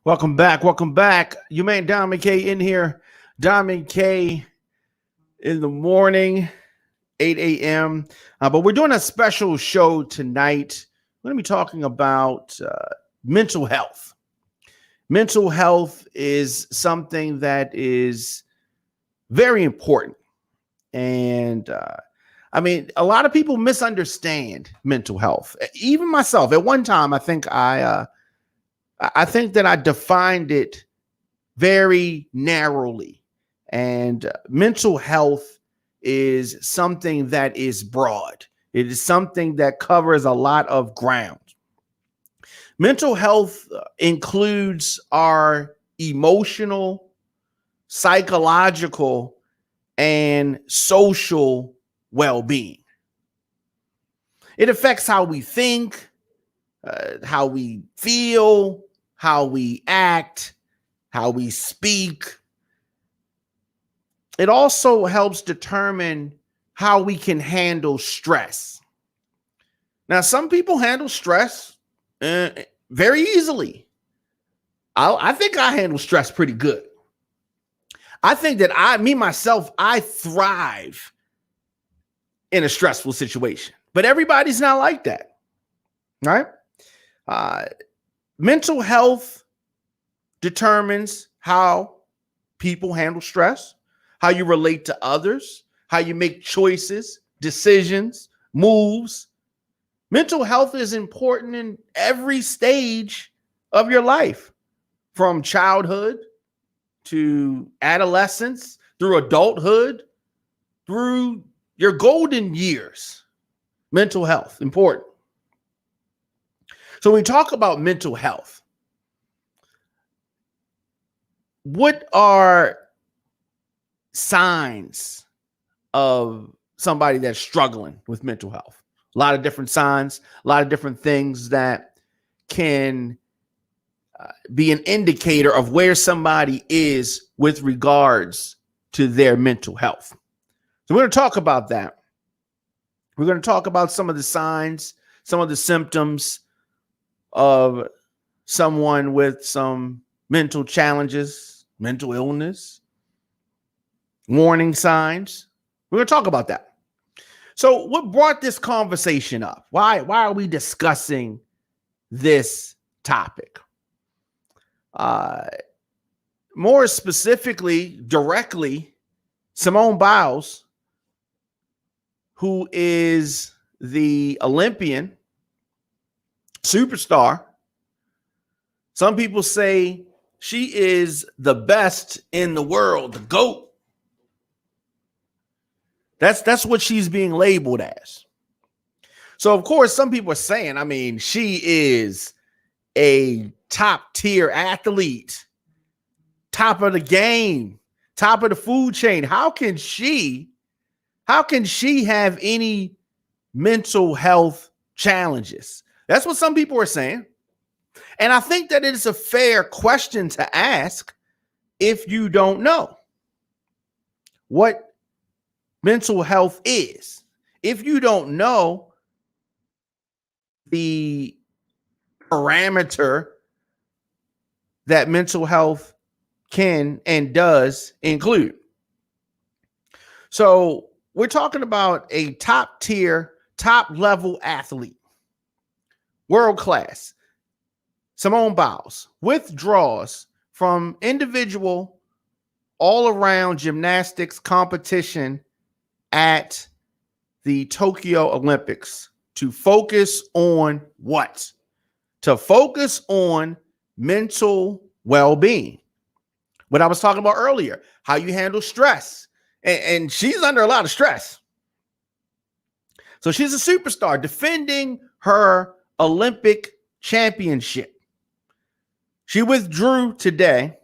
Welcome back. Welcome back. You man, Diamond K in here. Diamond K in the morning, 8 a.m. But we're doing a special show tonight. We're going to be talking about mental health. Mental health is something that is very important. And a lot of people misunderstand mental health. Even myself, at one time, I think that I defined it very narrowly. And mental health is something that is broad. It is something that covers a lot of ground. Mental health includes our emotional, psychological, and social well-being. It affects how we think, how we feel, how we act, how we speak. It also helps determine how we can handle stress. Now, some people handle stress very easily. I think I handle stress pretty good. I think that I thrive in a stressful situation, but everybody's not like that, right? Mental health determines how people handle stress, how you relate to others, how you make choices, decisions, moves. Mental health is important in every stage of your life, from childhood to adolescence, through adulthood, through your golden years. Mental health, important. So when we talk about mental health, what are signs of somebody that's struggling with mental health? A lot of different signs, a lot of different things that can be an indicator of where somebody is with regards to their mental health. So we're going to talk about that. We're going to talk about some of the signs, some of the symptoms of someone with some mental challenges, mental illness, warning signs. We're going to talk about that. So what brought this conversation up? Why are we discussing this topic? More specifically, directly, Simone Biles, who is the Olympian superstar. Some people say she is the best in the world, the GOAT. That's what she's being labeled as. So, of course, some people are saying, she is a top tier athlete, top of the game, top of the food chain. How can she have any mental health challenges? That's what some people are saying. And I think that it is a fair question to ask if you don't know what mental health is. If you don't know the parameter that mental health can and does include. So we're talking about a top tier, top level athlete, world class. Simone Biles withdraws from individual all around gymnastics competition at the Tokyo Olympics to focus on what? To focus on mental well-being. What I was talking about earlier, how you handle stress. And she's under a lot of stress. So she's a superstar defending her Olympic championship. She withdrew today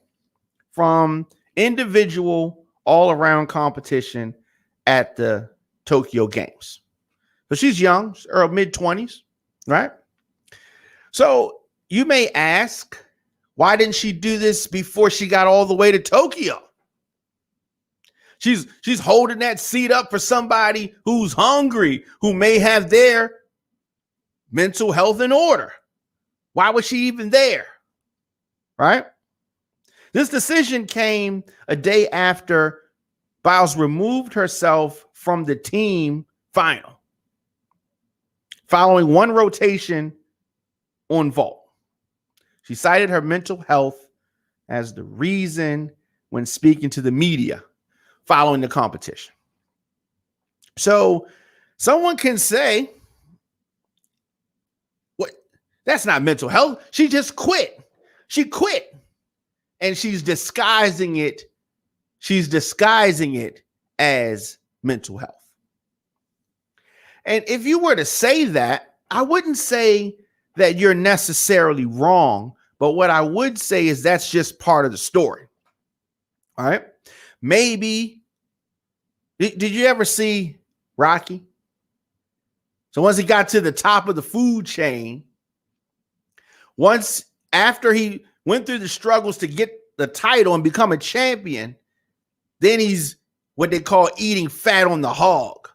from individual all-around competition at the Tokyo Games. So she's young, or mid-20s, right? So you may ask, why didn't she do this before she got all the way to Tokyo? She's holding that seat up for somebody who's hungry, who may have their mental health in order. Why was she even there? right? This decision came a day after Biles removed herself from the team final, following one rotation on vault. She cited her mental health as the reason when speaking to the media following the competition. So someone can say, what? That's not mental health. She just quit. She quit. And she's disguising it. She's disguising it as mental health. And if you were to say that, I wouldn't say that you're necessarily wrong, but what I would say is that's just part of the story. All right. Maybe, did you ever see Rocky? So once he got to the top of the food chain, once after he went through the struggles to get the title and become a champion, then he's what they call eating fat on the hog.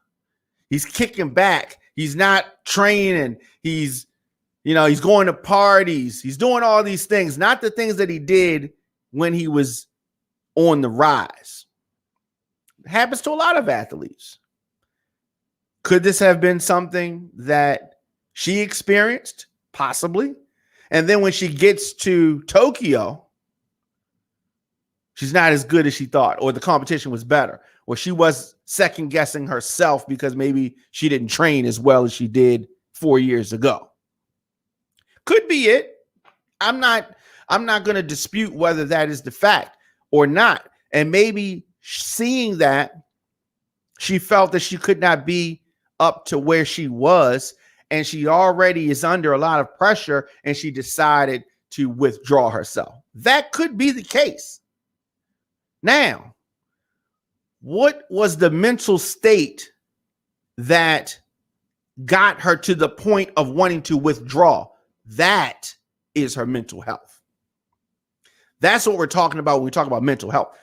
He's kicking back. He's not training. He's going to parties. He's doing all these things, not the things that he did when he was on the rise. It happens to a lot of athletes. Could this have been something that she experienced? Possibly. And then when she gets to Tokyo, she's not as good as she thought, or the competition was better, or she was second guessing herself because maybe she didn't train as well as she did 4 years ago. Could be it. I'm not going to dispute whether that is the fact or not. And maybe seeing that, she felt that she could not be up to where she was, and she already is under a lot of pressure, and she decided to withdraw herself. That could be the case. Now, what was the mental state that got her to the point of wanting to withdraw? That is her mental health. That's what we're talking about when we talk about mental health.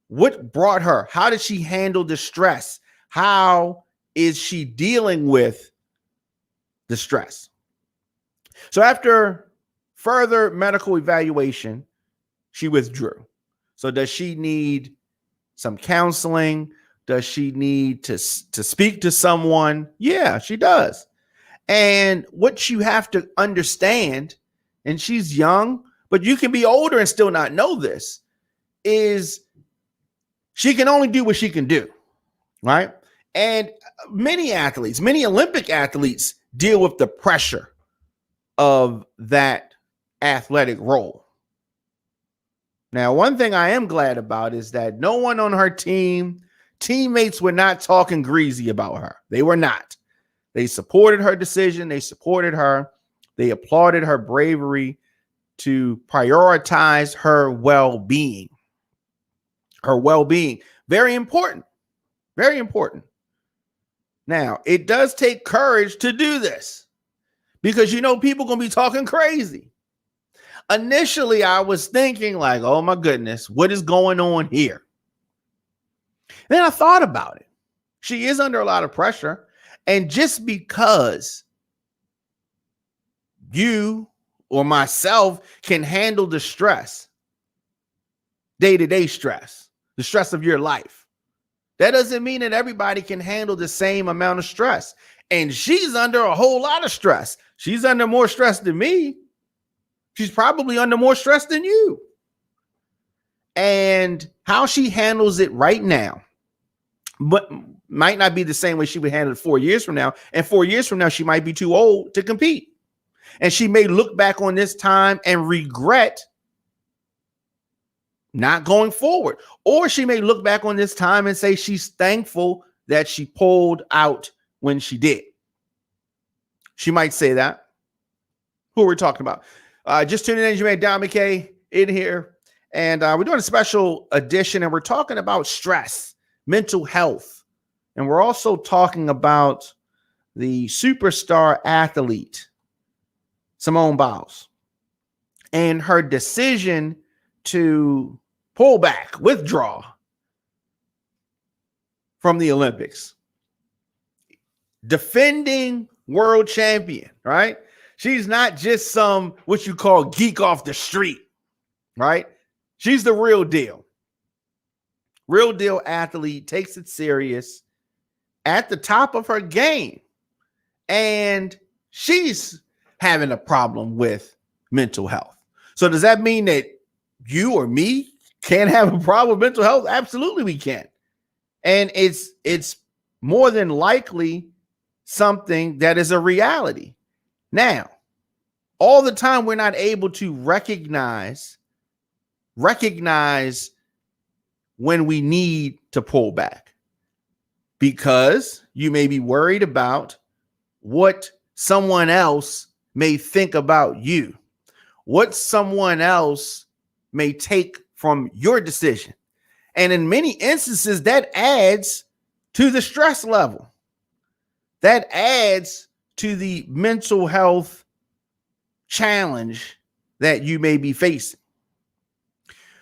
What brought her? How did she handle the stress? How is she dealing with the stress? So after further medical evaluation, she withdrew. So does she need some counseling? Does she need to speak to someone? Yeah, she does. And what you have to understand, and she's young, but you can be older and still not know this, is she can only do what she can do, right? And many athletes, many Olympic athletes deal with the pressure of that athletic role. Now, one thing I am glad about is that no one on her teammates were not talking greasy about her. They were not. They supported her decision. They supported her. They applauded her bravery to prioritize her well-being. Her well-being. Very important. Very important. Now, it does take courage to do this because, people going to be talking crazy. Initially, I was thinking like, oh my goodness, what is going on here? Then I thought about it. She is under a lot of pressure. And just because you or myself can handle the stress, day-to-day stress, the stress of your life, that doesn't mean that everybody can handle the same amount of stress. And she's under a whole lot of stress. She's under more stress than me. She's probably under more stress than you. And how she handles it right now, but might not be the same way she would handle it 4 years from now. And 4 years from now, she might be too old to compete. And she may look back on this time and regret not going forward. Or she may look back on this time and say she's thankful that she pulled out when she did. She might say that. Who are we talking about? Just tuning in, Jermaine Don McKay in here. And we're doing a special edition, and we're talking about stress, mental health. And we're also talking about the superstar athlete, Simone Biles, and her decision to pull back, withdraw from the Olympics. Defending world champion, right? She's not just some what you call geek off the street. right? She's the real deal. Real deal athlete, takes it serious, at the top of her game. And she's having a problem with mental health. So does that mean that you or me can't have a problem with mental health? Absolutely we can. And it's more than likely something that is a reality. Now, all the time we're not able to recognize when we need to pull back, because you may be worried about what someone else may think about you, what someone else may take from your decision. And in many instances, that adds to the stress level. That adds to the mental health challenge that you may be facing.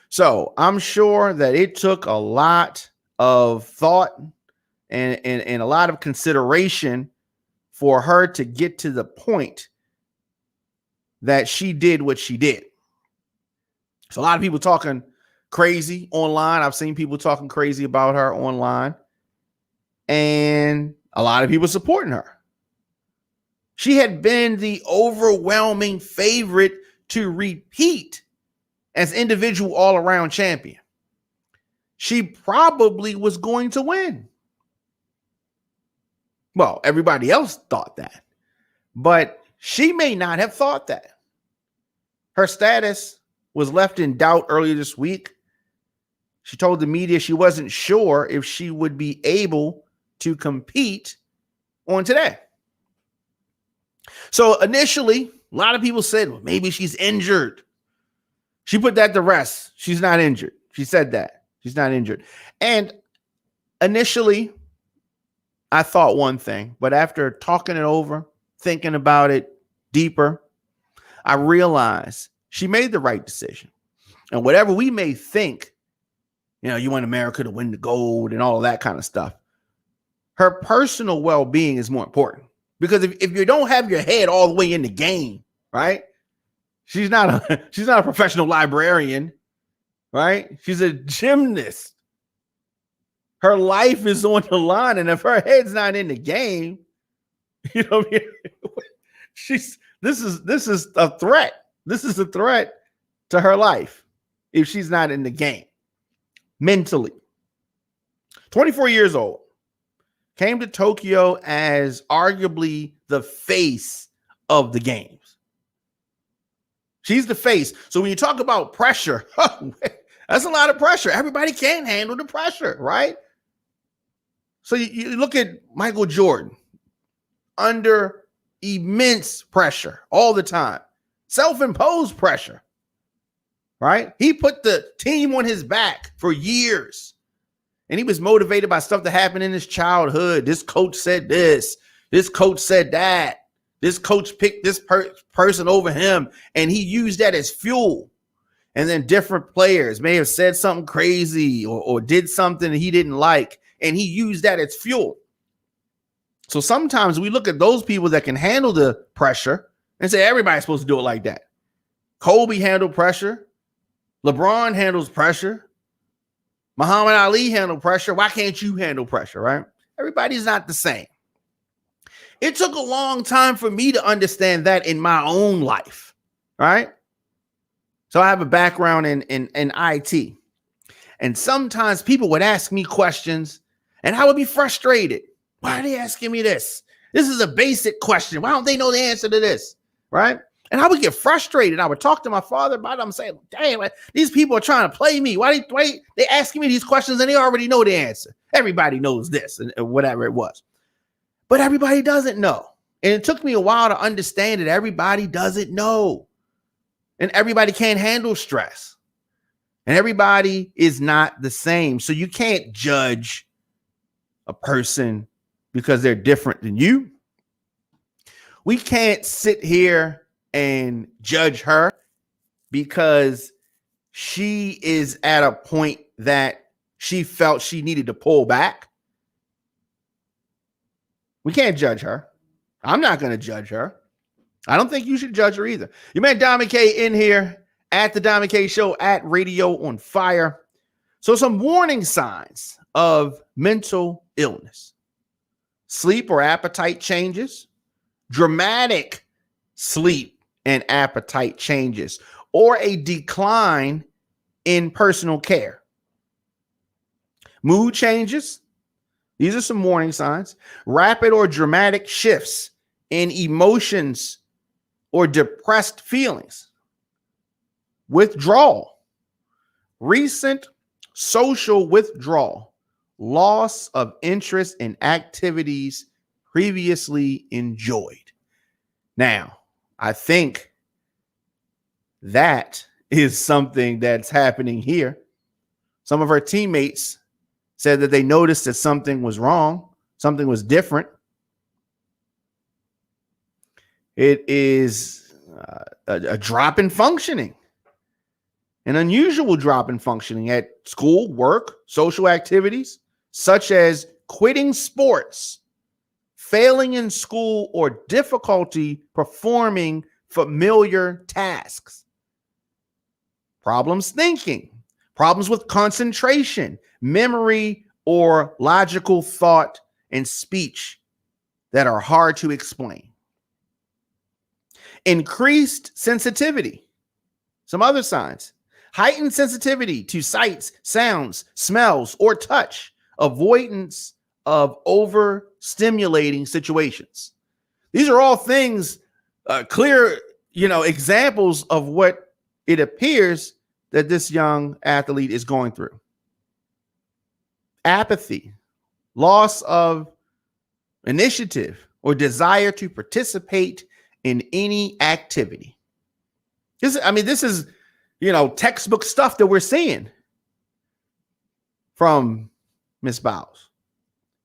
So I'm sure that it took a lot of thought and a lot of consideration for her to get to the point that she did what she did. So a lot of people talking crazy online. I've seen people talking crazy about her online, and a lot of people supporting her. She had been the overwhelming favorite to repeat as individual all-around champion. She probably was going to win. Well, everybody else thought that, but she may not have thought that. Her status was left in doubt earlier this week. She told the media she wasn't sure if she would be able to compete on today. So initially, a lot of people said, well, maybe she's injured. She put that to rest. She's not injured. She said that. She's not injured. And initially, I thought one thing, but after talking it over, thinking about it deeper, I realized she made the right decision. And whatever we may think, you want America to win the gold and all of that kind of stuff, her personal well-being is more important. Because if you don't have your head all the way in the game, right? She's not a professional librarian, right? She's a gymnast. Her life is on the line, and if her head's not in the game, this is a threat. This is a threat to her life if she's not in the game mentally. 24 years old, came to Tokyo as arguably the face of the games. She's the face. So when you talk about pressure, that's a lot of pressure. Everybody can't handle the pressure, right? So you look at Michael Jordan under immense pressure all the time, self-imposed pressure, right? He put the team on his back for years, and he was motivated by stuff that happened in his childhood. This coach said this coach said that, this coach picked this person over him, and he used that as fuel. And then different players may have said something crazy or did something that he didn't like, and he used that as fuel. So sometimes we look at those people that can handle the pressure and say everybody's supposed to do it like that. Kobe handled pressure. LeBron handles pressure. Muhammad Ali handled pressure. Why can't you handle pressure, right? Everybody's not the same. It took a long time for me to understand that in my own life, right? So I have a background in IT. And sometimes people would ask me questions and I would be frustrated. Why are they asking me this? This is a basic question. Why don't they know the answer to this? Right? And I would get frustrated. I would talk to my father about it. I'm saying, damn, these people are trying to play me. Why they asking me these questions and they already know the answer? Everybody knows this and whatever it was. But everybody doesn't know. And it took me a while to understand that everybody doesn't know. And everybody can't handle stress. And everybody is not the same. So you can't judge a person because they're different than you. We can't sit here and judge her because she is at a point that she felt she needed to pull back. We can't judge her. I'm not going to judge her. I don't think you should judge her either. Your man Dom McKay in here at the Diamond K Show, at Radio on Fire. So some warning signs of mental illness: sleep or appetite changes, dramatic sleep and appetite changes, or a decline in personal care. Mood changes. These are some warning signs. Rapid or dramatic shifts in emotions or depressed feelings. Withdrawal. Recent social withdrawal. Loss of interest in activities previously enjoyed. Now, I think that is something that's happening here. Some of her teammates said that they noticed that something was wrong, something was different. It is a drop in functioning, an unusual drop in functioning at school, work, social activities, such as quitting sports, failing in school, or difficulty performing familiar tasks. Problems thinking, problems with concentration, memory, or logical thought and speech that are hard to explain. Increased sensitivity. Some other signs: heightened sensitivity to sights, sounds, smells, or touch. Avoidance of overstimulating situations. These are all things, clear, examples of what it appears that this young athlete is going through. Apathy, loss of initiative or desire to participate in any activity. This is, textbook stuff that we're seeing from Miss Biles.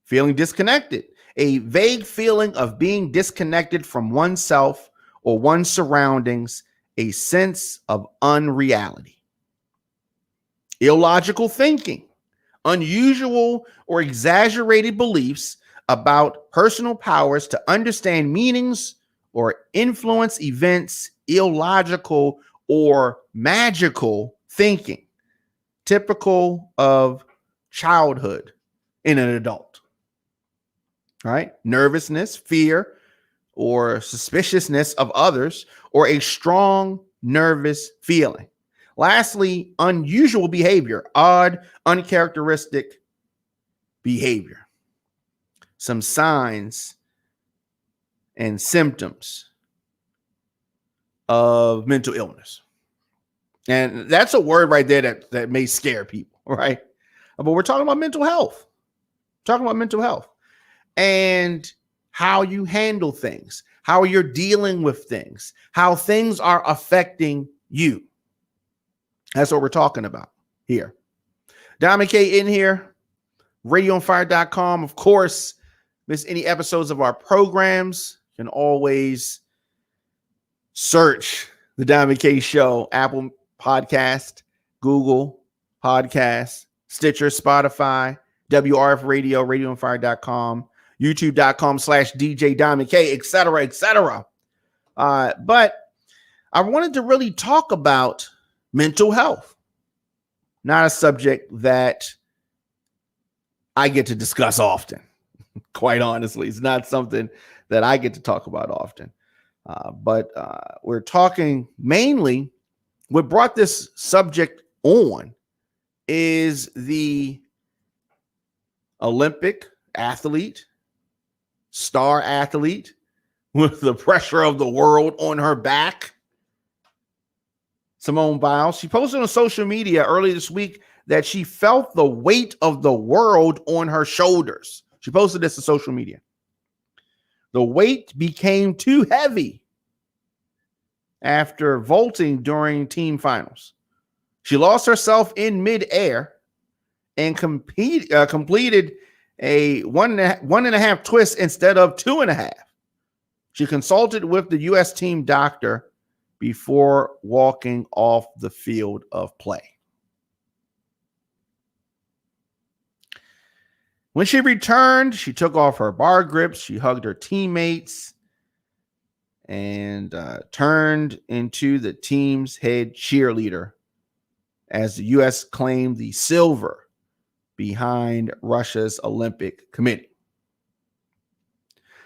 Feeling disconnected, a vague feeling of being disconnected from oneself or one's surroundings, a sense of unreality. Illogical thinking, unusual or exaggerated beliefs about personal powers to understand meanings or influence events, illogical or magical thinking, typical of childhood in an adult. Right? Nervousness, fear, or suspiciousness of others, or a strong nervous feeling. Lastly, unusual behavior, odd, uncharacteristic behavior. Some signs and symptoms of mental illness. And that's a word right there that may scare people, right? But we're talking about mental health. And how you handle things, how you're dealing with things, how things are affecting you. That's what we're talking about here. Diamond K in here, radioonfire.com. Of course, miss any episodes of our programs, you can always search the Diamond K Show, Apple Podcast, Google Podcast, Stitcher, Spotify, WRF Radio, radioonfire.com, youtube.com/DJ Diamond K, etc., etc. But I wanted to really talk about mental health, not a subject that I get to discuss often. Quite honestly, it's not something that I get to talk about often. But we're talking mainly, what brought this subject on is the Olympic athlete, star athlete, with the pressure of the world on her back, Simone Biles. She posted on social media earlier this week that she felt the weight of the world on her shoulders. She posted this to social media. The weight became too heavy after vaulting during team finals. She lost herself in midair and completed a one and a half twist instead of 2.5. She consulted with the U.S. team doctor before walking off the field of play. When she returned, she took off her bar grips. She hugged her teammates and turned into the team's head cheerleader as the U.S. claimed the silver behind Russia's Olympic Committee.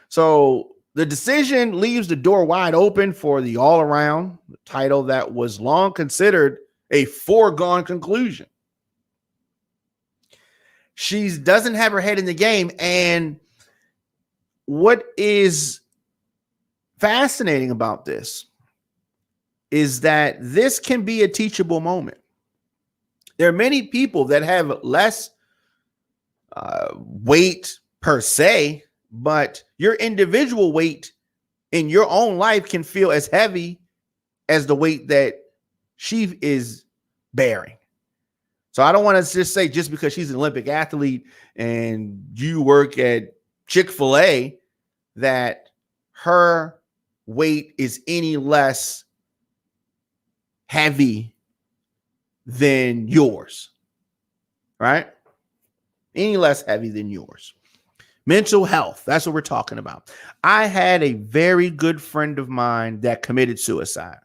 So the decision leaves the door wide open for the all-around title that was long considered a foregone conclusion. She doesn't have her head in the game, and what is fascinating about this is that this can be a teachable moment. There are many people that have less weight per se, but your individual weight in your own life can feel as heavy as the weight that she is bearing. So I don't want to just say just because she's an Olympic athlete and you work at Chick-fil-A that her weight is any less heavy than yours, right? Any less heavy than yours. Mental health, that's what we're talking about. I had a very good friend of mine that committed suicide.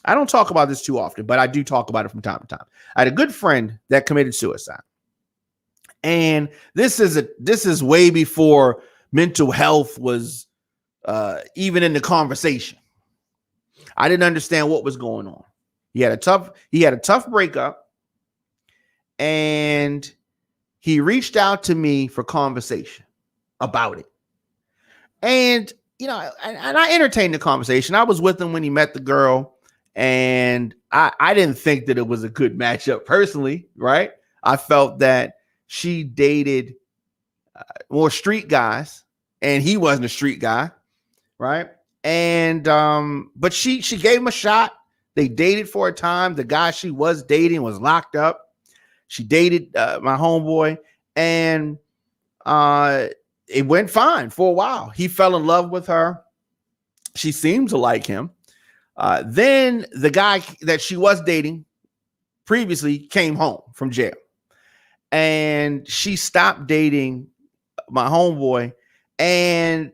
I don't talk about this too often, but I do talk about it from time to time. I had a good friend that committed suicide. And this is way before mental health was even in the conversation. I didn't understand what was going on. He had a tough breakup, and he reached out to me for conversation about it. And, you know, and I entertained the conversation. I was with him when he met the girl, and I didn't think that it was a good matchup personally, right? I felt that she dated more street guys, and he wasn't a street guy, right? And but she gave him a shot. They dated for a time. The guy she was dating was locked up. She dated my homeboy, and it went fine for a while. He fell in love with her. She seemed to like him. Then the guy that she was dating previously came home from jail, and she stopped dating my homeboy. And,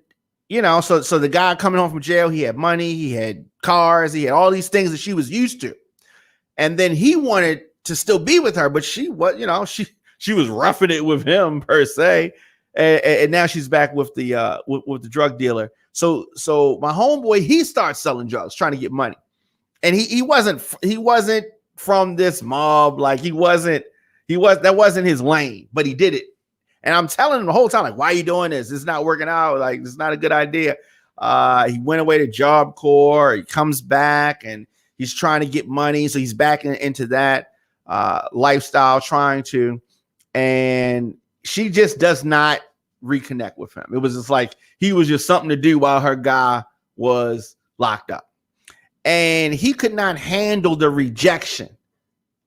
you know, so the guy coming home from jail, he had money, he had cars, he had all these things that she was used to. And then he wanted to still be with her, but she was, you know, she was roughing it with him per se. And now she's back with the drug dealer. So my homeboy, he starts selling drugs, trying to get money. And he wasn't from this mob. Like that wasn't his lane, but he did it. And I'm telling him the whole time, like, why are you doing this? It's not working out. Like, it's not a good idea. He went away to Job Corps. He comes back and he's trying to get money. So he's back into that lifestyle, trying to, and she just does not reconnect with him. It was just like he was just something to do while her guy was locked up. And he could not handle the rejection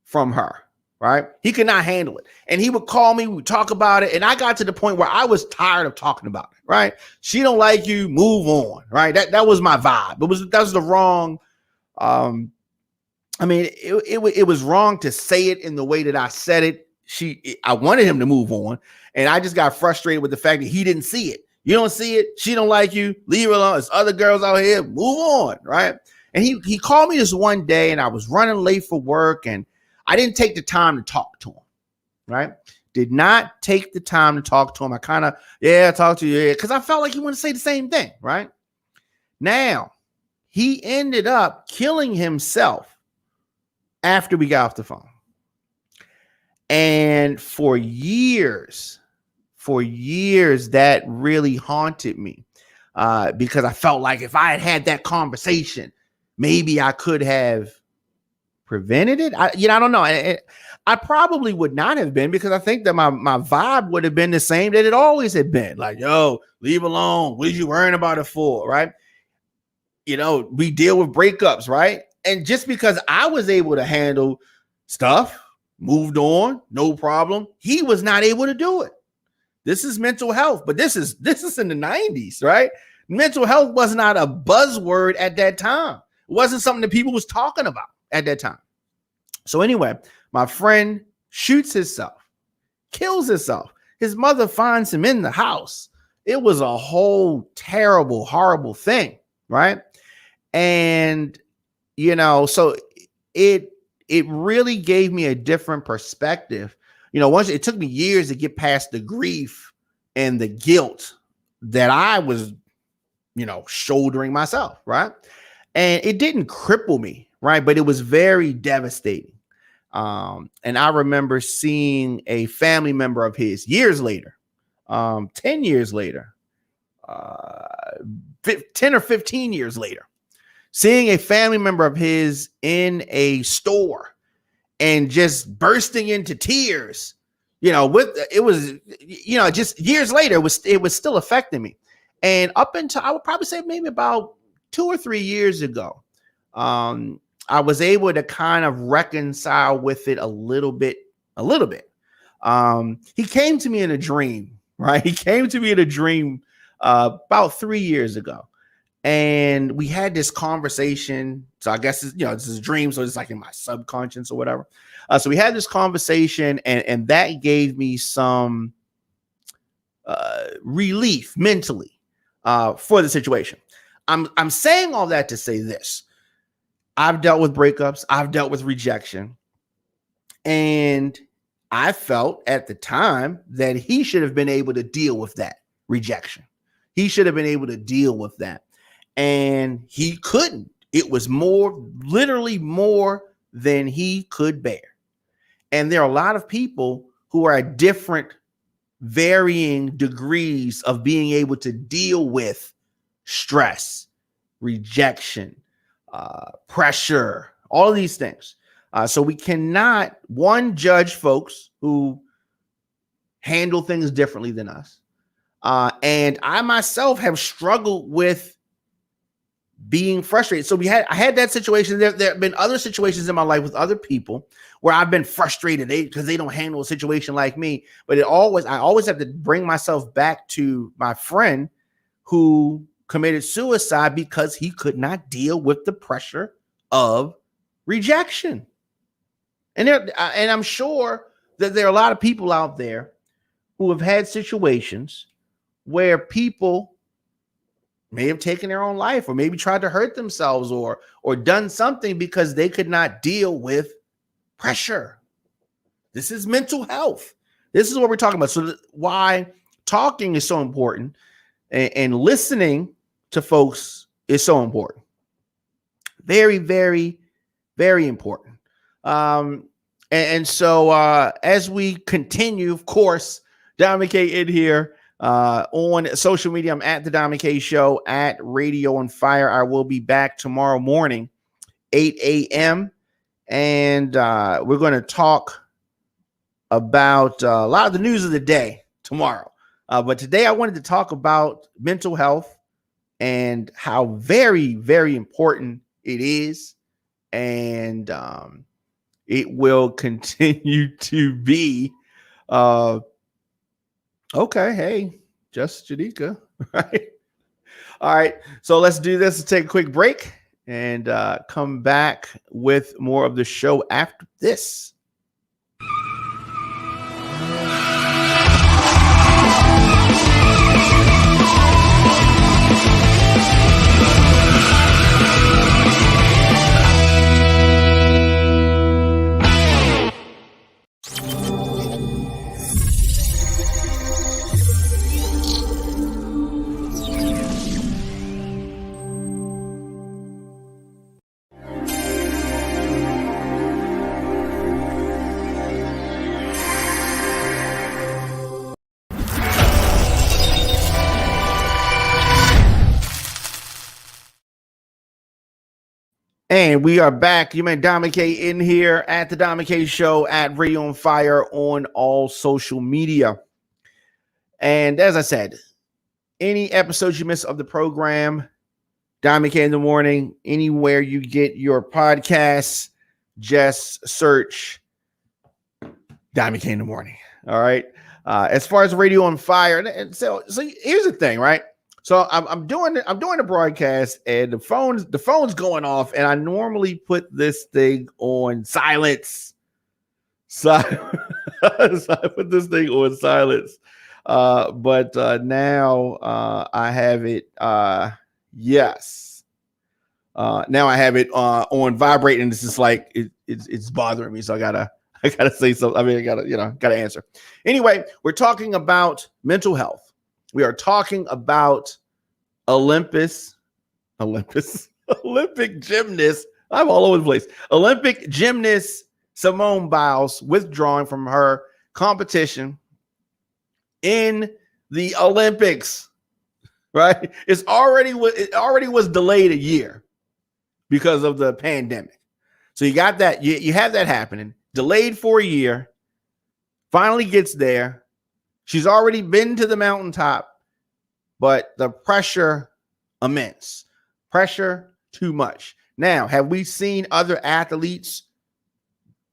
from her, right? He could not handle it. And he would call me, we would talk about it. And I got to the point where I was tired of talking about it, right? She don't like you, move on, right? That was my vibe. That was the wrong, I mean, it was wrong to say it in the way that I said it. I wanted him to move on. And I just got frustrated with the fact that he didn't see it. You don't see it. She don't like you. Leave her alone. There's other girls out here. Move on, right? And he called me this one day, and I was running late for work, and I didn't take the time to talk to him, right? Did not take the time to talk to him. I kind of, talk to you, because I felt like he wanted to say the same thing, right? Now, he ended up killing himself after we got off the phone. And for years, that really haunted me because I felt like if I had had that conversation, maybe I could have prevented it. I don't know. I probably would not have been, because I think that my vibe would have been the same that it always had been. Like, yo, leave alone. What are you worrying about it for, right? You know, we deal with breakups, right? And just because I was able to handle stuff, moved on, no problem, he was not able to do it. This is mental health, but this is in the 90s, right? Mental health was not a buzzword at that time. It wasn't something that people was talking about at that time. So anyway, my friend shoots himself, kills himself. His mother finds him in the house. It was a whole terrible, horrible thing, right? And, so it really gave me a different perspective. Once it took me years to get past the grief and the guilt that I was, shouldering myself, right? And it didn't cripple me, right? But it was very devastating. And I remember seeing a family member of his years later, 10 years later, 10 or 15 years later, seeing a family member of his in a store and just bursting into tears, just years later, it was still affecting me. And up until, I would probably say, maybe about 2 or 3 years ago, I was able to kind of reconcile with it a little bit. He came to me in a dream, right? He came to me in a dream about 3 years ago. And we had this conversation. So I guess, this is a dream. So it's like in my subconscious or whatever. So we had this conversation, and that gave me some relief mentally for the situation. I'm saying all that to say this. I've dealt with breakups. I've dealt with rejection. And I felt at the time that he should have been able to deal with that rejection. He should have been able to deal with that. And he couldn't. It was literally more than he could bear. And there are a lot of people who are at different, varying degrees of being able to deal with stress, rejection, pressure, all of these things. So we cannot, judge folks who handle things differently than us. And I myself have struggled with being frustrated. So I had that situation. There have been other situations in my life with other people where I've been frustrated because they don't handle a situation like me. But I always have to bring myself back to my friend who committed suicide because he could not deal with the pressure of rejection. And I'm sure that there are a lot of people out there who have had situations where people may have taken their own life, or maybe tried to hurt themselves, or done something because they could not deal with pressure. This is mental health. This is what we're talking about. So why talking is so important, and listening to folks is so important. Very, very, very important. And so as we continue, of course, Diamond K in here. On social media, I'm at the Diamond K Show, at Radio on Fire. I will be back tomorrow morning, 8 a.m. And we're going to talk about a lot of the news of the day tomorrow. But today I wanted to talk about mental health and how very, very important it is. And it will continue to be. Okay, hey, just Janika, right? All right, so let's do this. Let's take a quick break and come back with more of the show after this. And we are back. You meant Diamond K in here at the Diamond K Show, at Radio on Fire on all social media. And as I said, any episodes you miss of the program, Diamond K in the Morning, anywhere you get your podcasts, just search Diamond K in the Morning. All right. As far as Radio on Fire, and so here's the thing, right? So I'm doing the broadcast, and the phone's going off, and I normally put this thing on silence. So I put this thing on silence. But now I have it. Yes. Now I have it on vibrate, and it's just like it's bothering me. So I gotta say something. I mean, gotta answer. Anyway, we're talking about mental health. We are talking about Olympus, Olympic gymnast. I'm all over the place. Olympic gymnast Simone Biles withdrawing from her competition in the Olympics. Right? It already was delayed a year because of the pandemic. So you got that. You have that happening. Delayed for a year. Finally gets there. She's already been to the mountaintop, but the pressure immense. Pressure too much. Now, have we seen other athletes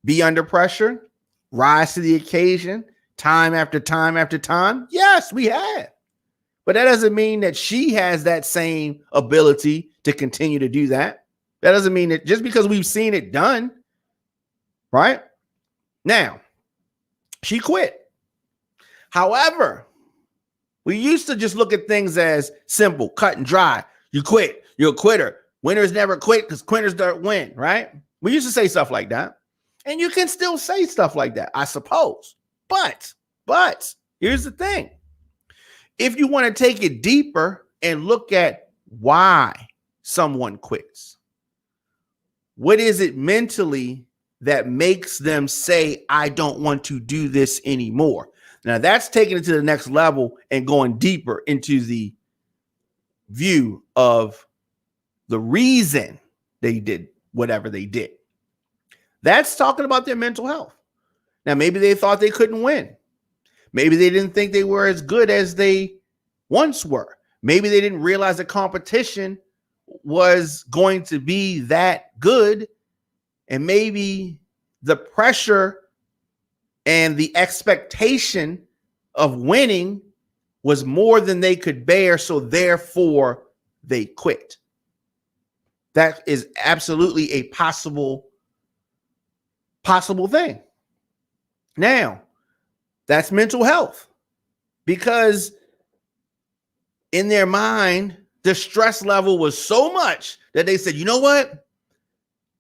be under pressure, rise to the occasion, time after time after time? Yes, we have. But that doesn't mean that she has that same ability to continue to do that. That doesn't mean that just because we've seen it done, right? Now, she quit. However, we used to just look at things as simple, cut and dry. You quit, you're a quitter. Winners never quit because quitters don't win, right? We used to say stuff like that. And you can still say stuff like that, I suppose. But here's the thing. If you want to take it deeper and look at why someone quits, what is it mentally that makes them say, I don't want to do this anymore? Now, that's taking it to the next level and going deeper into the view of the reason they did whatever they did. That's talking about their mental health. Now, maybe they thought they couldn't win. Maybe they didn't think they were as good as they once were. Maybe they didn't realize the competition was going to be that good. And maybe the pressure and the expectation of winning was more than they could bear. So therefore, they quit. That is absolutely a possible thing. Now, that's mental health, because in their mind, the stress level was so much that they said, you know what?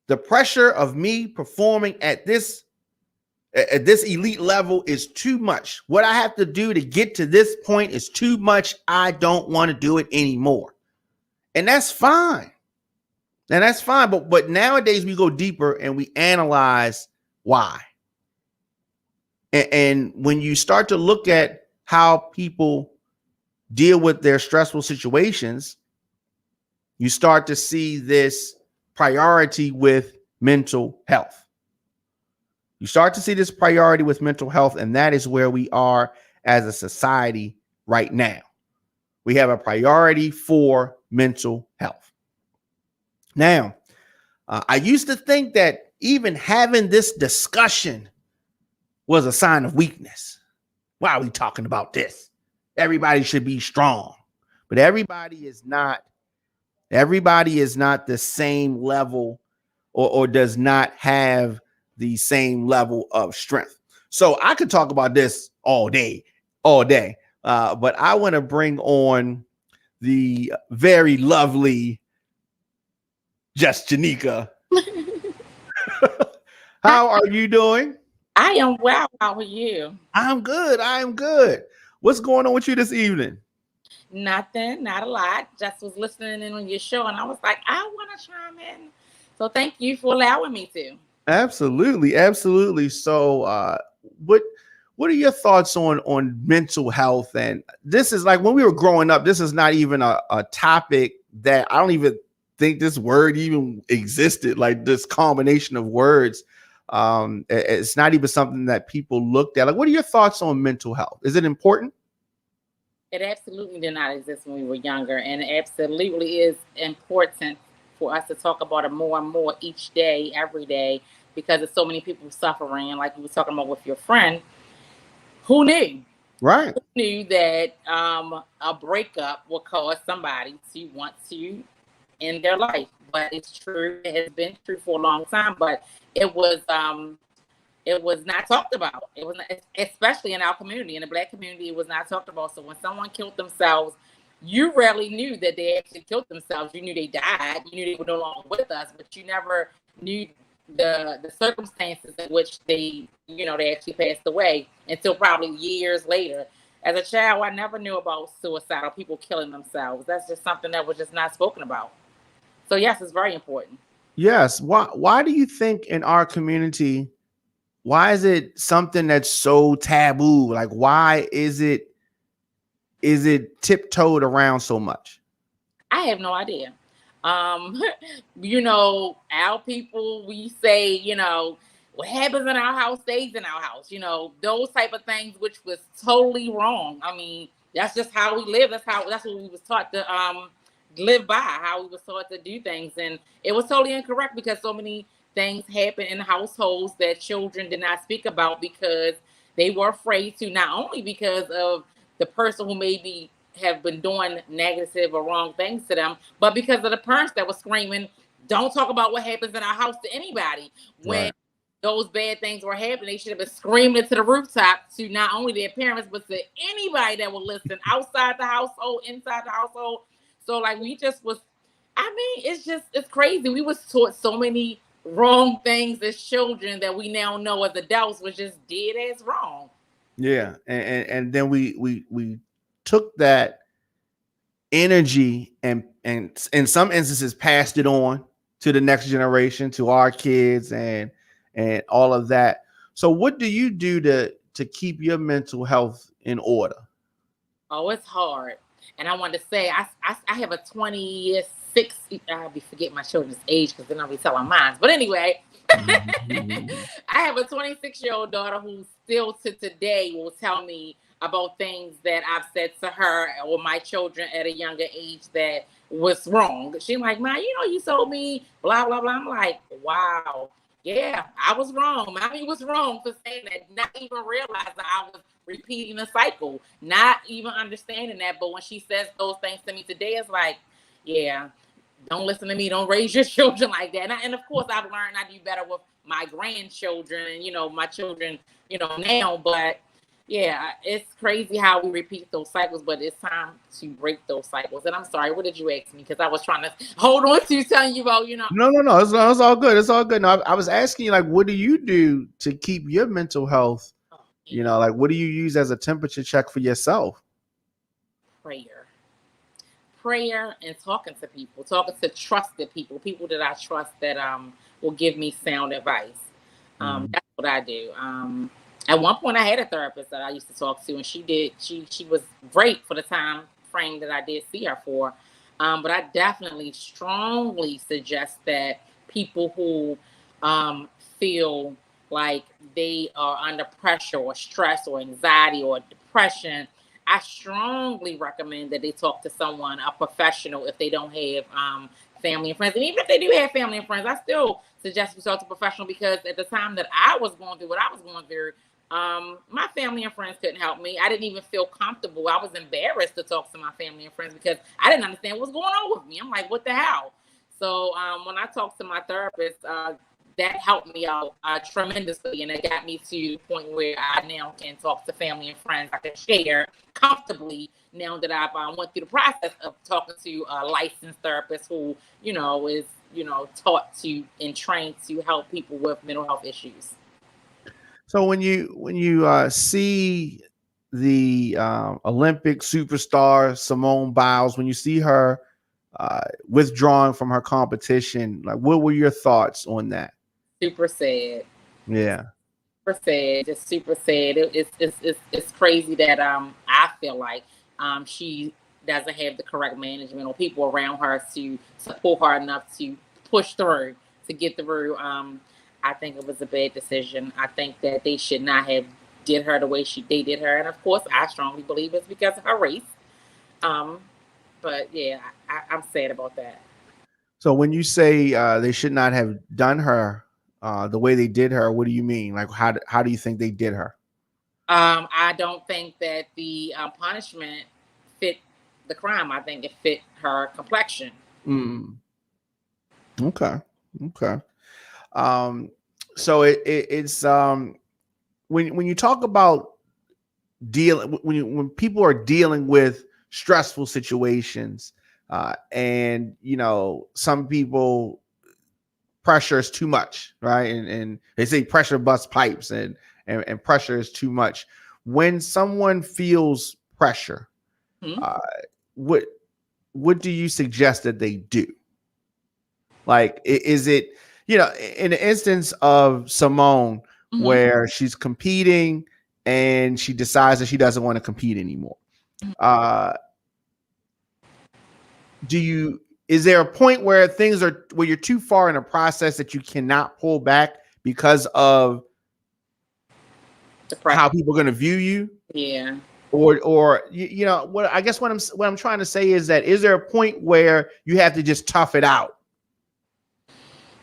The pressure of me performing at this elite level is too much. What I have to do to get to this point is too much. I don't want to do it anymore. And that's fine. And that's fine. But nowadays we go deeper and we analyze why. And when you start to look at how people deal with their stressful situations, you start to see this priority with mental health. You start to see this priority with mental health, and that is where we are as a society right now. We have a priority for mental health. Now, I used to think that even having this discussion was a sign of weakness. Why are we talking about this? Everybody should be strong, but everybody is not the same level or does not have the same level of strength. So I could talk about this all day. But I want to bring on the very lovely Just Janika. How are you doing? I am well. How are you? I'm good. What's going on with you this evening? Nothing, not a lot. Just was listening in on your show, and I was like, I want to chime in. So thank you for allowing me to. Absolutely. So, what are your thoughts on mental health? And this is like when we were growing up. This is not even a topic that I don't even think this word even existed. Like this combination of words. It's not even something that people looked at. Like, what are your thoughts on mental health? Is it important? It absolutely did not exist when we were younger, and it absolutely is important for us to talk about it more and more each day, every day, because there's so many people suffering. And like you were talking about with your friend, who knew? Right. Who knew that a breakup will cause somebody to want to end their life? But it's true. It has been true for a long time, but it was not talked about. It was not, especially in our community, in the Black community, it was not talked about. So when someone killed themselves, you rarely knew that they actually killed themselves. You knew they died. You knew they were no longer with us, but you never knew the circumstances in which they actually passed away until probably years later. As a child, I never knew about suicide or people killing themselves. That's just something that was just not spoken about. So yes, it's very important. Yes. Why do you think in our community, why is it something that's so taboo? Like why is it tiptoed around so much? I have no idea. Um, our people, we say, what happens in our house stays in our house, those type of things, which was totally wrong. I mean, that's just how we live. That's what we was taught to live by, how we was taught to do things. And it was totally incorrect because so many things happen in households that children did not speak about because they were afraid to, not only because of the person who maybe have been doing negative or wrong things to them, but because of the parents that were screaming, don't talk about what happens in our house to anybody. When Right. those bad things were happening, they should have been screaming it to the rooftop to not only their parents, but to anybody that would listen outside the household, inside the household. So like we just was, I mean, it's crazy. We was taught so many wrong things as children that we now know as adults was just dead as wrong. Yeah. And then we took that energy and in some instances passed it on to the next generation, to our kids and all of that. So what do you do to keep your mental health in order? Oh, it's hard. And I wanted to say, I have a 26, I'll be forgetting my children's age because then I'll be telling mine. But anyway, Mhm. I have a 26-year-old daughter who still to today will tell me about things that I've said to her or my children at a younger age that was wrong. She's like, "Ma, you told me blah, blah, blah." I'm like, wow. Yeah, I was wrong. Mommy was wrong for saying that, not even realizing I was repeating the cycle, not even understanding that. But when she says those things to me today, it's like, yeah, don't listen to me. Don't raise your children like that. And of course, I've learned I do better with my grandchildren and, my children, now. But yeah, it's crazy how we repeat those cycles, but it's time to break those cycles. And I'm sorry, what did you ask me? Because I was trying to hold on to telling you about. No. It's all good. It's all good. No, I was asking you, like, what do you do to keep your mental health? Oh, Like, what do you use as a temperature check for yourself? prayer. Prayer and talking to people, talking to trusted people that I trust that will give me sound advice. Mhm. That's what I do. At one point, I had a therapist that I used to talk to, and she was great for the time frame that I did see her for. But I definitely strongly suggest that people who um, feel like they are under pressure or stress or anxiety or depression, I strongly recommend that they talk to someone, a professional, if they don't have family and friends. And even if they do have family and friends, I still suggest you talk to a professional because at the time that I was going through what I was going through, my family and friends couldn't help me. I didn't even feel comfortable. I was embarrassed to talk to my family and friends because I didn't understand what's going on with me. I'm like, what the hell? So when I talked to my therapist, that helped me out tremendously, and it got me to the point where I now can talk to family and friends. I can share comfortably now that I've went through the process of talking to a licensed therapist who is taught to and trained to help people with mental health issues. So when you see the Olympic superstar Simone Biles, when you see her withdrawing from her competition, like what were your thoughts on that? Super sad. Yeah. Super sad, just super sad. It's crazy that I feel like she doesn't have the correct management or people around her to support her enough to push through to get through. I think it was a bad decision. I think that they should not have did her the way they did her, and of course, I strongly believe it's because of her race. Um, but yeah, I'm sad about that. So when you say they should not have done her the way they did her, what do you mean? Like how do you think they did her? I don't think that the punishment fit the crime. I think it fit her complexion. Mm, okay. Okay. Um, so it's when you talk about when people are dealing with stressful situations. And, some people pressure is too much, right? And they say pressure busts pipes, and pressure is too much. When someone feels pressure, Mhm. what do you suggest that they do? Like, is it, in the instance of Simone, Mhm. where she's competing and she decides that she doesn't want to compete anymore? Uh, is there a point where where you're too far in a process that you cannot pull back because of Depression. how people are going to view you? Yeah. Or what I guess what I'm trying to say is that, is there a point where you have to just tough it out?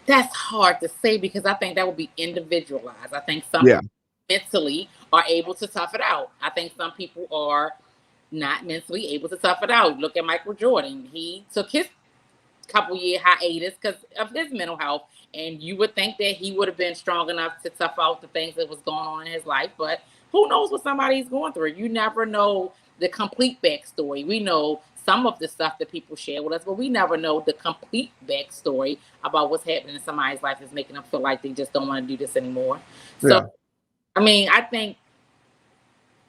That's hard to say because I think that would be individualized. I think some Yeah. people mentally are able to tough it out. I think some people are not mentally able to tough it out. Look at Michael Jordan. He took his couple year hiatus because of his mental health, and you would think that he would have been strong enough to tough out the things that was going on in his life. But who knows what somebody's going through? You never know the complete backstory. We know some of the stuff that people share with us, but we never know the complete backstory about what's happening in somebody's life that's making them feel like they just don't want to do this anymore. So, Yeah. I mean, I think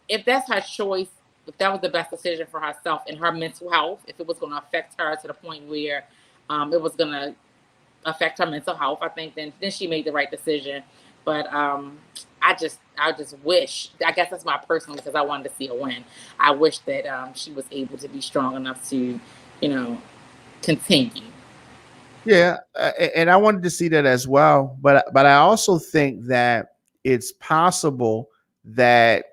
if that's her choice, if that was the best decision for herself and her mental health, if it was going to affect her to the point where it was going to affect her mental health, I think then she made the right decision. But I just wish, I guess that's my personal, because I wanted to see her win. I wish that she was able to be strong enough to, you know, continue. Yeah, and I wanted to see that as well, but I also think that it's possible that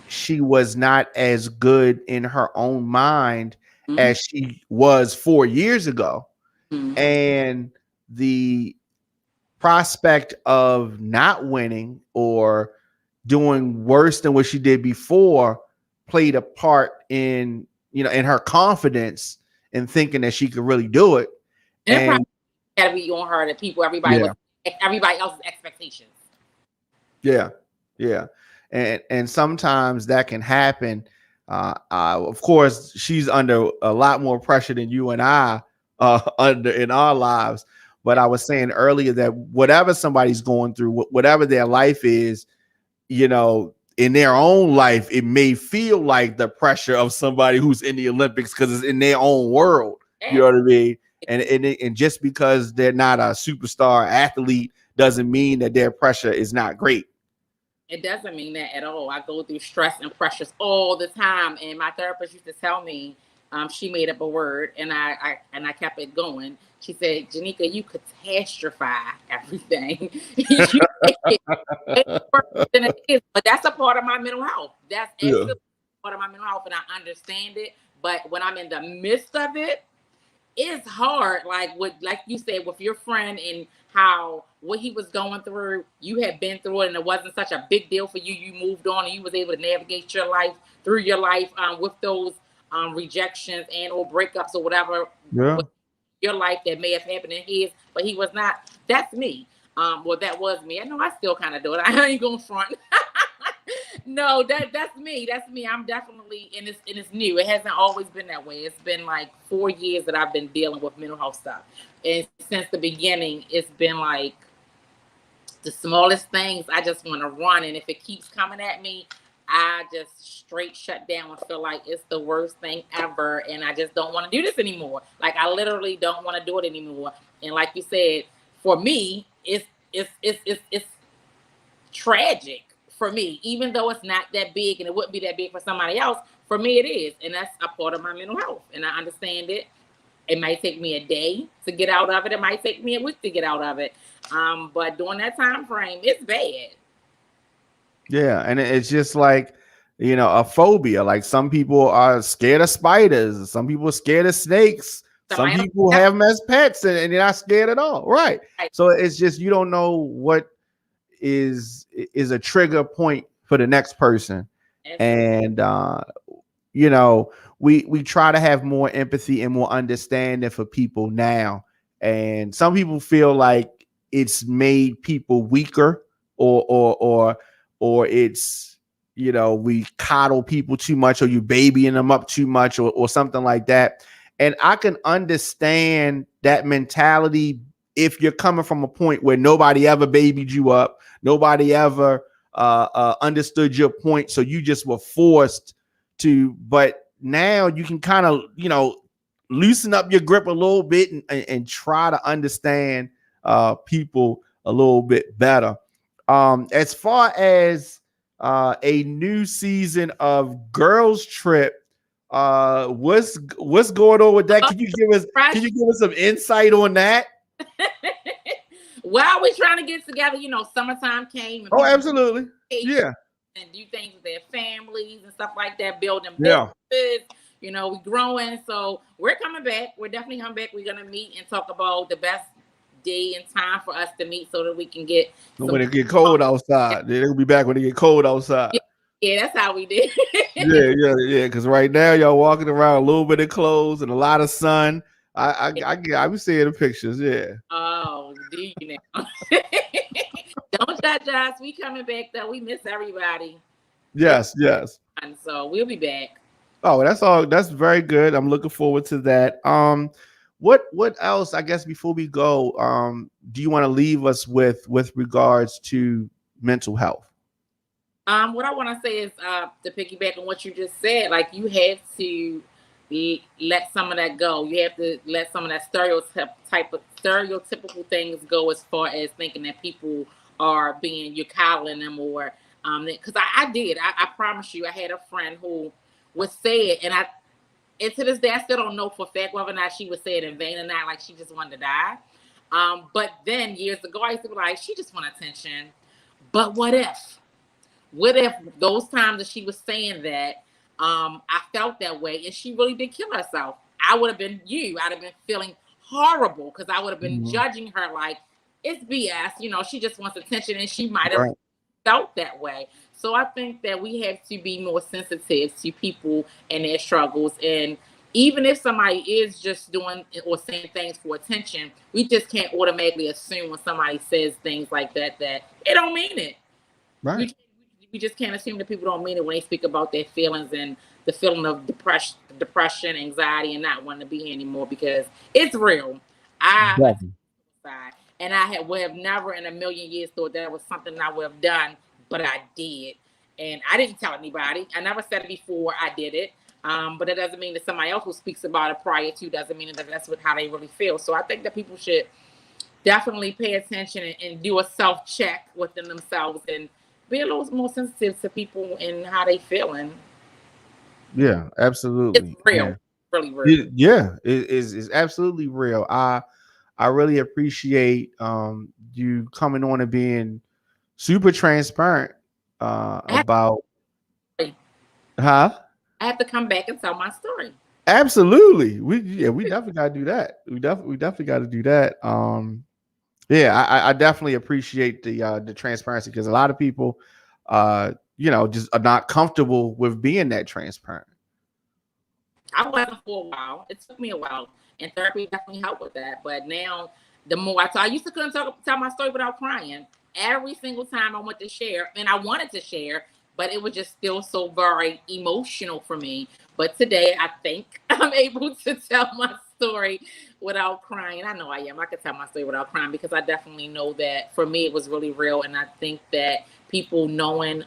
she was not as good in her own mind Mhm. as she was 4 years ago, Mhm. and the prospect of not winning or doing worse than what she did before played a part in, in her confidence and thinking that she could really do it. And it probably And had to be on her that people, yeah, everybody else's expectations. yeah, yeah. And sometimes that can happen. Of course, she's under a lot more pressure than you and I under in our lives. But I was saying earlier that whatever somebody's going through, whatever their life is, in their own life, it may feel like the pressure of somebody who's in the Olympics because it's in their own world. You know what I mean? And just because they're not a superstar athlete doesn't mean that their pressure is not great. It doesn't mean that at all. I go through stress and pressures all the time, and my therapist used to tell me, she made up a word, and I kept it going. She said, "Janika, you catastrophize everything. You make it way worse than it is." But that's a part of my mental health. That's Yeah. absolutely part of my mental health, and I understand it. But when I'm in the midst of it, it's hard, like you said, with your friend, and how what he was going through, you had been through it and it wasn't such a big deal for you. You moved on and you was able to navigate your life through your life, with those rejections and or breakups or whatever Yeah. with your life that may have happened in his, but he was not. That's me. Well, that was me. I know I still kind of do it. I ain't gonna front. No, that's me. That's me. I'm definitely, and it's new. It hasn't always been that way. It's been like 4 years that I've been dealing with mental health stuff, and since the beginning, it's been like the smallest things. I just want to run, and if it keeps coming at me, I just straight shut down and feel like it's the worst thing ever, and I just don't want to do this anymore. Like, I literally don't want to do it anymore. And like you said, for me, it's tragic for me, even though it's not that big and it wouldn't be that big for somebody else. For me, it is, and that's a part of my mental health, and I understand it. It might take me a day to get out of it. It might take me a week to get out of it. But during that time frame, it's bad. Yeah. And it's just like, a phobia. Like, some people are scared of spiders, some people are scared of snakes, some Somebody else, people that's have them as pets, and they're not scared at all. Right. right. So it's just, you don't know what is a trigger point for the next person. Absolutely. And you know, we try to have more empathy and more understanding for people now. And some people feel like it's made people weaker, or it's we coddle people too much, or you babying them up too much, or something like that. And I can understand that mentality if you're coming from a point where nobody ever babied you up, nobody ever understood your point, so you just were forced to. But now you can kind of loosen up your grip a little bit and try to understand people a little bit better. As far as a new season of Girls Trip, what's going on with that? Can you give us some insight on that? Well, we're trying to get together. Summertime came. And Oh, absolutely. Yeah. And do things with their families and stuff like that, building Yeah. businesses. We growing. So we're coming back. We're definitely coming back. We're going to meet and talk about the best day and time for us to meet so that we can get when it get cold outside. They'll be back when it get cold outside. Yeah, that's how we did. Yeah. Because right now y'all walking around a little bit of clothes and a lot of sun. I be seeing the pictures. Yeah. Oh, do you now? Don't judge us. We coming back though. We miss everybody. Yes. And so we'll be back. Oh, that's all. That's very good. I'm looking forward to that. What else? I guess before we go, do you want to leave us with regards to mental health? What I want to say is to piggyback on what you just said. Like, you have to let some of that go. You have to let some of that stereotypical things go, as far as thinking that people are you're coddling them, or because I did. I promise you, I had a friend who would say it, and to this day, I still don't know for a fact whether or not she would say it in vain or not, like she just wanted to die. But then years ago, I used to be like, she just want attention. But what if those times that she was saying that, I felt that way and she really did kill herself, I would have been I'd have been feeling horrible, because I would have been judging her like it's BS. She just wants attention, and she might have felt that way. So I think that we have to be more sensitive to people and their struggles. And even if somebody is just doing or saying things for attention, we just can't automatically assume when somebody says things like that they don't mean it. Right. We just can't assume that people don't mean it when they speak about their feelings and the feeling of depression, anxiety, and not wanting to be here anymore, because it's real. And I would have never in a million years thought that was something I would have done, but I did. And I didn't tell anybody. I never said it before I did it. But it doesn't mean that somebody else who speaks about it prior to doesn't mean that that's how they really feel. So I think that people should definitely pay attention and do a self-check within themselves, and be a little more sensitive to people and how they feeling. Yeah, absolutely. It's real. Yeah. Really real. It is absolutely real. I really appreciate you coming on and being super transparent about I have to come back and tell my story. Absolutely. We definitely gotta do that. We definitely gotta do that. I definitely appreciate the transparency, because a lot of people just are not comfortable with being that transparent. I wasn't for a while. It took me a while, and therapy definitely helped with that. But now, the more I used to couldn't tell my story without crying. Every single time I went to share, and I wanted to share, but it was just still so very emotional for me. But today, I think I'm able to tell my story without crying. I know I am. I can tell my story without crying, because I definitely know that for me, it was really real. And I think that people knowing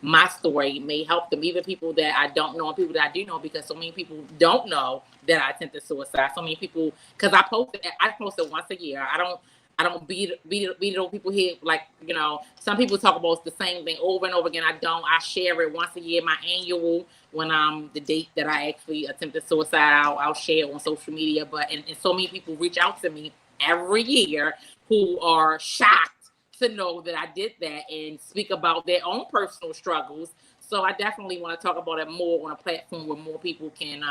my story may help them, even people that I don't know and people that I do know, because so many people don't know that I attempted suicide. So many people, because I posted once a year. I don't beat it over people's head. Like, some people talk about the same thing over and over again. I don't. I share it once a year, my annual, when the date that I actually attempted suicide, I'll share it on social media. But and so many people reach out to me every year who are shocked to know that I did that and speak about their own personal struggles. So I definitely want to talk about it more on a platform where more people can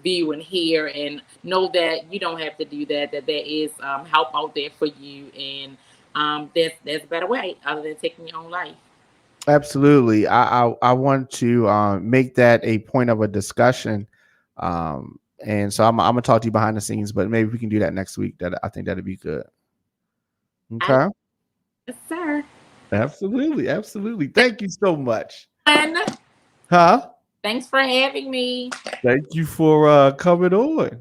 view and hear, and know that you don't have to do that, that there is help out there for you, and there's a better way other than taking your own life. Absolutely. I want to make that a point of a discussion. And so I'm gonna talk to you behind the scenes, but maybe we can do that next week. I think that'd be good. Okay. Yes, sir. Absolutely. Thank you so much. Huh? Thanks for having me. Thank you for coming on.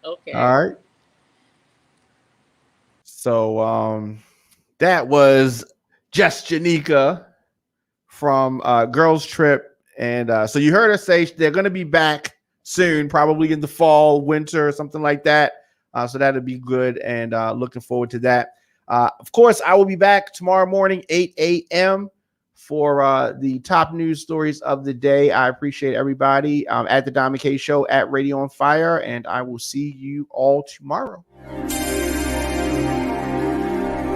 Okay. All right. So that was just Janika from Girls Trip. And so you heard her say they're going to be back soon, probably in the fall, winter, something like that. So that'll be good, and looking forward to that. Of course, I will be back tomorrow morning, 8 a.m. for the top news stories of the day. I appreciate everybody at the Diamond K Show at Radio on Fire, and I will see you all tomorrow.